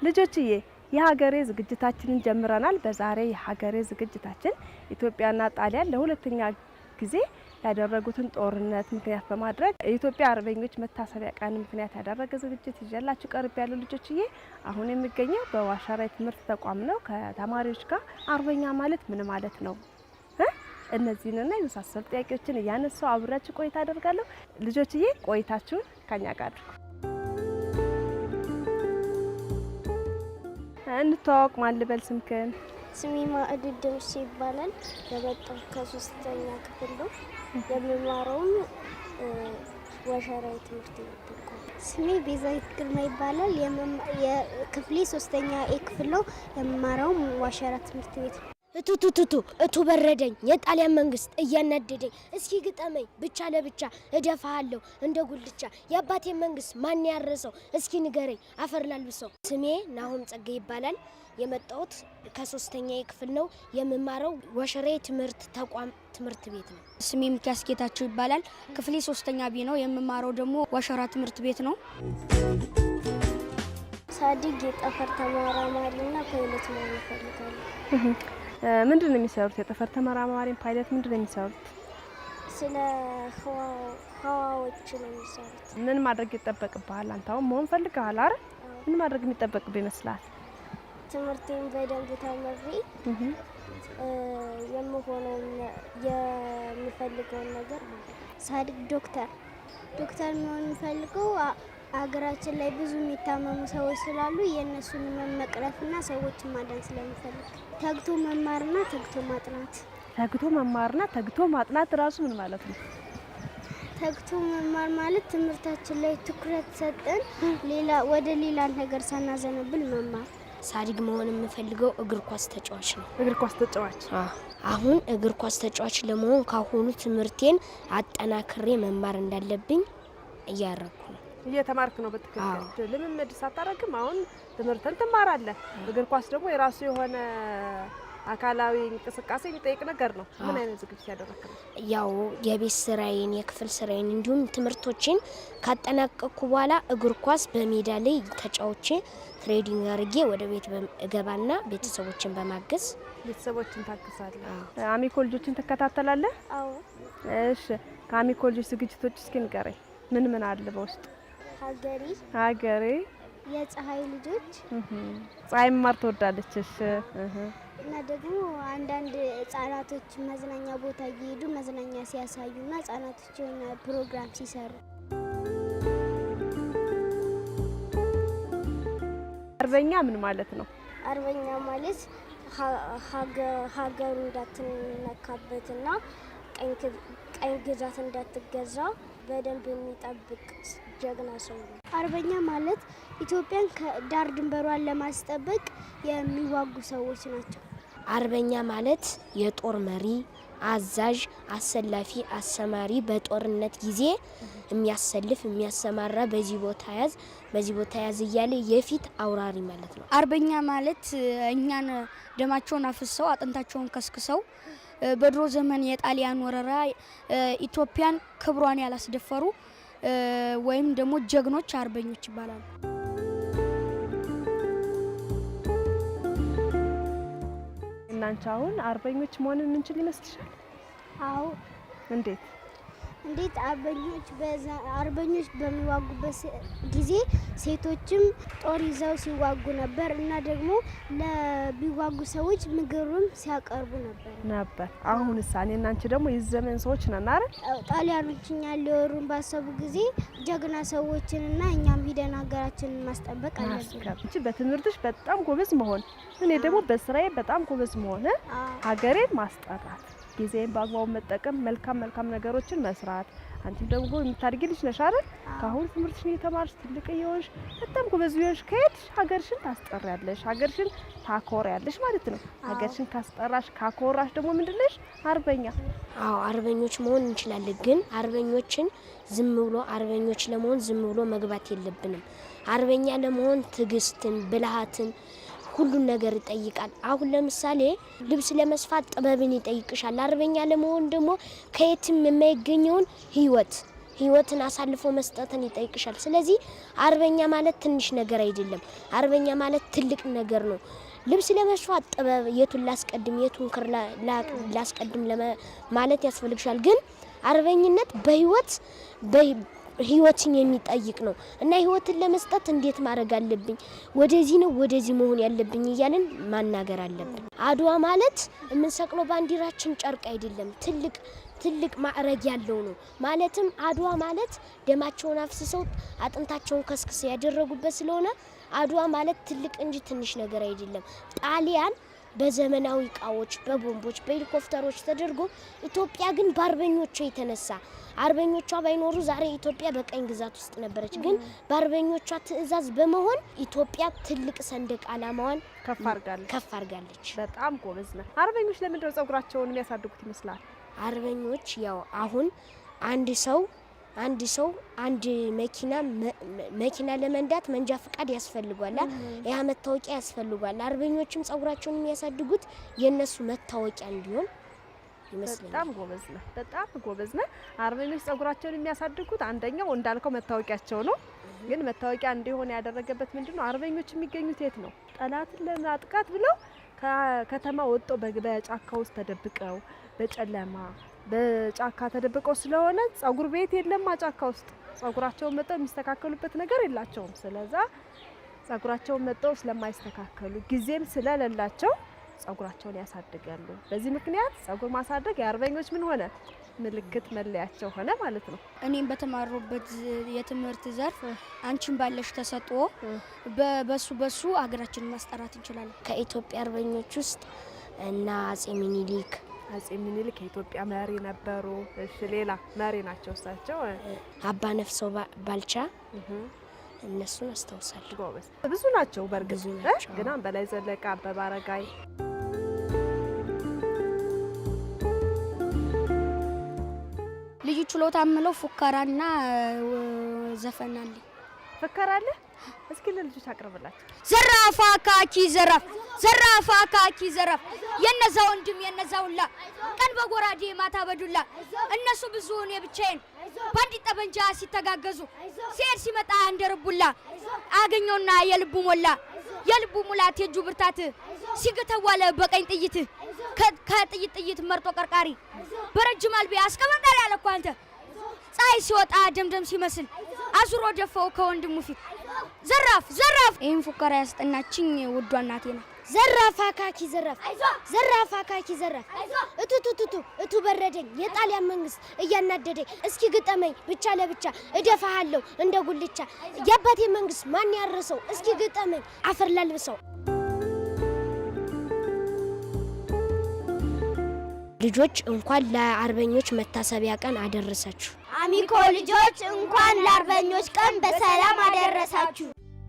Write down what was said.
ልጆችዬ የሀገሬ ዝግጅታችንን ጀምረናል። በዛሬ የሀገሬ ዝግጅታችን ኢትዮጵያና ጣሊያን ለሁለተኛ ጊዜ ያደረጉትን ጦርነት ምክንያት በማድረግ የኢትዮጵያ አርበኞች መታሰቢያ ቀን ምክንያት ያደረገ ዝግጅት ይዤላችሁ ቀርብ ያለው ልጆችዬ። አሁን የሚገኘው በዋሸራ ትምህርት ተቋም ነው። ከተማሪዎች ጋር አርበኛ ማለት ምን ማለት ነው እነዚህንና የመሳሰሉ ጥያቄዎችን እያነሳው አብራችሁ ቆይታ አደርጋለሁ። ልጆችዬ ቆይታችሁን ከኛ ጋር አድርጉ። እንተዋወቅ። ማን ልበል ስምክን? ስሜ ማዕድድ ደምሴ ይባላል። የመጣሁት ከ3ኛ ክፍል ነው። የምማረውም ዋሸራ ትምህርት ቤት ነው። ስሜ ቤዛዊት ግርማ ይባላል። የክፍሌ 3ኛ ኤ ክፍል ነው። የምማረውም ዋሸራ ትምህርት ቤት ነው። እቱ በረደኝ የጣሊያን መንግስት እያናደደኝ እስኪ ግጠመኝ ብቻ ለብቻ እደፋሃለሁ እንደ ጉልቻ የአባቴን መንግስት ማን ያረሰው እስኪ ንገረኝ አፈር ላልብሰው። ስሜ ናሆም ጸጋ ይባላል። የመጣሁት ከ3ኛ ክፍል ነው። የምማረው ዋሸራ ትምህርት ተቋም ትምህርት ቤት ነው። ስሜ ሚካስ ጌታቸው ይባላል። ክፍሌ 3ኛ ቢ ነው። የምማረው ደግሞ ዋሸራ ትምህርት ቤት ነው። ሳዲግ የጠፈር ተመራማሪና ፓይለት መሆን እፈልጋለሁ። ምንድን ነው የሚሰሩት? የጠፈር ተመራማሪም ፓይለት ምንድን ነው የሚሰሩት? ስለ ህዋዎች ነው የሚሰሩት። ምን ማድረግ ይጠበቅብሃል? አንተ አሁን መሆን ፈልገሃል አይደል? ምን ማድረግ የሚጠበቅብህ ይመስላል? ትምህርቴን በደንብ ተምሬ የምፈልገውን ነገር ሳዲግ ዶክተር መሆን የምፈልገው አገራችን ላይ ብዙ የሚታመሙ ሰዎች ስላሉ የእነሱን መቅረፍና ሰዎችን ማዳን ስለምፈልግ። ተግቶ መማርና ተግቶ ማጥናት ራሱ ምን ማለት ነው? ተግቶ መማር ማለት ትምህርታችን ላይ ትኩረት ሰጠን ወደ ሌላ ነገር ሳናዘነብል መማር። ሳዲግ መሆን የምፈልገው እግር ኳስ ተጫዋች ነው። እግር ኳስ ተጫዋች? አሁን እግር ኳስ ተጫዋች ለመሆን ካሁኑ ትምህርቴን አጠናክሬ መማር እንዳለብኝ እያረኩ ነው። እየተማርክ ነው? በትክክል ልምምድ ሳታረግም አሁን ትምህርትን ትማራለህ። እግር ኳስ ደግሞ የራሱ የሆነ አካላዊ እንቅስቃሴ የሚጠይቅ ነገር ነው። ምን አይነት ዝግጅት ያደረክ ነው? ያው የቤት ስራዬን የክፍል ስራዬን እንዲሁም ትምህርቶችን ካጠናቀቅኩ በኋላ እግር ኳስ በሜዳ ላይ ተጫውቼ ትሬኒንግ አድርጌ ወደ ቤት እገባና ቤተሰቦችን በማገዝ ቤተሰቦችን ታግዛለህ። አሚኮ ልጆችን ትከታተላለህ? አዎ። እሺ፣ ከአሚኮ ልጆች ዝግጅቶች እስኪ ንገረኝ። ምን አለ በውስጡ? ሀገሬ የፀሐይ ልጆች ፀሐይ መማር ትወዳለች። እሺ እና ደግሞ አንዳንድ ህጻናቶች መዝናኛ ቦታ እየሄዱ መዝናኛ ሲያሳዩና ህጻናቶች የሆነ ፕሮግራም ሲሰሩ። አርበኛ ምን ማለት ነው? አርበኛ ማለት ሀገሩ እንዳትነካበትና ቀኝ ግዛት እንዳትገዛ በደንብ የሚጠብቅ ጀግና ሰው ነው። አርበኛ ማለት ኢትዮጵያን ከዳር ድንበሯን ለማስጠበቅ የሚዋጉ ሰዎች ናቸው። አርበኛ ማለት የጦር መሪ፣ አዛዥ፣ አሰላፊ፣ አሰማሪ፣ በጦርነት ጊዜ የሚያሰልፍ የሚያሰማራ፣ በዚህ ቦታ ያዝ እያለ የፊት አውራሪ ማለት ነው። አርበኛ ማለት እኛን ደማቸውን አፍሰው አጥንታቸውን ከስክሰው በድሮ ዘመን የጣሊያን ወረራ ኢትዮጵያን ክብሯን ያላስደፈሩ ወይም ደግሞ ጀግኖች አርበኞች ይባላሉ። እናንቺ አሁን አርበኞች መሆን እንችል ይመስልሻል? አዎ። እንዴት አርበኞች በሚዋጉበት ጊዜ ሴቶችም ጦር ይዘው ሲዋጉ ነበር እና ደግሞ ለቢዋጉ ሰዎች ምግብም ሲያቀርቡ ነበር። አሁን እኔ እና አንቺ ደግሞ የዘመን ሰዎች ነን አይደል? ጣሊያኖች እኛን ሊወሩን ባሰቡ ጊዜ ጀግና ሰዎችንና እኛም ሂደን ሀገራችንን ማስጠበቅ አለብን። አንቺ በትምህርትሽ በጣም ጎበዝ መሆን፣ እኔ ደግሞ በስራዬ በጣም ጎበዝ መሆን፣ ሀገሬን ማስጠራት፣ ጊዜን በአግባቡ መጠቀም፣ መልካም ነገሮችን መስራት። አንቺም ደግሞ የምታድጊ ልጅ ነሽ አይደል? ካሁን ትምህርትሽን እየተማርሽ ትልቅ እየሆንሽ በጣም ጎበዝ ይሆንሽ ከሄድሽ ሀገርሽን ታስጠሪያለሽ፣ ሀገርሽን ታኮሪያለሽ ማለት ነው። ሀገርሽን ካስጠራሽ ካኮራሽ ደግሞ ምንድነሽ? አርበኛ። አዎ አርበኞች መሆን እንችላለን። ግን አርበኞችን አርበኞች ለመሆን ዝም ብሎ መግባት የለብንም። አርበኛ ለመሆን ትዕግስትን፣ ብልሃትን ሁሉን ነገር ይጠይቃል። አሁን ለምሳሌ ልብስ ለመስፋት ጥበብን ይጠይቅሻል። አርበኛ ለመሆን ደግሞ ከየትም የማይገኘውን ህይወት ህይወትን አሳልፎ መስጠትን ይጠይቅሻል። ስለዚህ አርበኛ ማለት ትንሽ ነገር አይደለም። አርበኛ ማለት ትልቅ ነገር ነው። ልብስ ለመስፋት ጥበብ የቱን ላስቀድም የቱን ክር ላስቀድም ማለት ያስፈልግሻል። ግን አርበኝነት ህይወትን የሚጠይቅ ነው እና ህይወትን ለመስጠት እንዴት ማድረግ አለብኝ፣ ወደዚህ ነው ወደዚህ መሆን ያለብኝ እያልን ማናገር አለብን። አድዋ ማለት የምንሰቅለው ባንዲራችን ጨርቅ አይደለም፣ ትልቅ ማዕረግ ያለው ነው። ማለትም አድዋ ማለት ደማቸውን አፍስሰው አጥንታቸውን ከስክሰው ያደረጉበት ስለሆነ አድዋ ማለት ትልቅ እንጂ ትንሽ ነገር አይደለም። ጣሊያን በዘመናዊ እቃዎች፣ በቦምቦች፣ በሄሊኮፕተሮች ተደርጎ ኢትዮጵያ ግን በአርበኞቿ የተነሳ አርበኞቿ ባይኖሩ ዛሬ ኢትዮጵያ በቀኝ ግዛት ውስጥ ነበረች። ግን በአርበኞቿ ትዕዛዝ በመሆን ኢትዮጵያ ትልቅ ሰንደቅ ዓላማዋን ከፍ አድርጋለች። በጣም ጎበዝ ነው። አርበኞች ለምንድን ነው ጸጉራቸውን የሚያሳድጉት ይመስላል? አርበኞች ያው አሁን አንድ ሰው አንድ መኪና ለመንዳት መንጃ ፍቃድ ያስፈልጋል፣ ያ መታወቂያ ያስፈልጋል። አርበኞችም ጸጉራቸውን የሚያሳድጉት የነሱ መታወቂያ እንዲሆን ይመስላል። በጣም ጎበዝ ነው። አርበኞች ጸጉራቸውን የሚያሳድጉት አንደኛው እንዳልከው መታወቂያቸው ነው። ግን መታወቂያ እንዲሆን ያደረገበት ምንድነው? አርበኞች የሚገኙት የት ነው? ጠላትን ለማጥቃት ብለው ከከተማ ወጥተው በጫካ ውስጥ ተደብቀው በጨለማ በጫካ ተደብቀው ስለሆነ ጸጉር ቤት የለም። ጫካ ውስጥ ጸጉራቸውን መጠው የሚስተካከሉበት ነገር የላቸውም። ስለዛ ጸጉራቸውን መጠው ስለማይስተካከሉ ጊዜም ስለሌላቸው ጸጉራቸውን ያሳድጋሉ። በዚህ ምክንያት ጸጉር ማሳደግ የአርበኞች ምን ሆነ? ምልክት መለያቸው ሆነ ማለት ነው። እኔም በተማሩበት የትምህርት ዘርፍ አንቺን ባለሽ ተሰጥኦ በሱ ሀገራችንን ማስጠራት እንችላለን። ከኢትዮጵያ አርበኞች ውስጥ እና አጼ ሚኒሊክ የኢትዮጵያ መሪ ነበሩ። እሺ ሌላ መሪ ናቸው እሳቸው? አባ ነፍሰው ባልቻ እነሱን አስታውሳለሁ። ጎበዝ ብዙ ናቸው በርግጥ ግን በላይ ዘለቀ፣ አበበ አረጋይ ልዩ ችሎታ ምለው ፉከራና ዘፈን አለ። ፉከራ አለ? እስኪ ለልጆች አቅርብላችሁ። ዘራፋ ካኪ ዘራፍ የነዛ ወንድም የነዛውላ ቀን በጎራዴ ማታ በዱላ እነሱ ብዙ እኔ ብቻዬን ባንዲ ጠበንጃ ሲተጋገዙ ሲሄድ ሲመጣ እንደርቡላ አገኘውና የልቡ ሙላት የጁ ብርታት ሲገተዋለ በቀኝ ጥይት ከጥይት መርጦ ቀርቃሪ በረጅም አልቤ አስቀመጣል ያለኩ አንተ ፀሐይ ሲወጣ ደምደም ሲመስል አዙሮ ደፈው ከወንድሙ ፊት ዘራፍ ይህን ፉከራ ያስጠናችኝ ውዷ እናቴ ነው። ዘራፍ አካኪ ዘራፍ እቱ በረደኝ የጣሊያን መንግስት እያናደደኝ እስኪ ግጠመኝ ብቻ ለብቻ እደፋሃለሁ እንደ ጉልቻ የአባቴ መንግስት ማን ያረሰው እስኪ ግጠመኝ አፈር ላልብሰው። ልጆች እንኳን ለአርበኞች መታሰቢያ ቀን አደረሳችሁ። አሚኮ ልጆች እንኳን ለአርበኞች ቀን በሰላም አደረሳችሁ።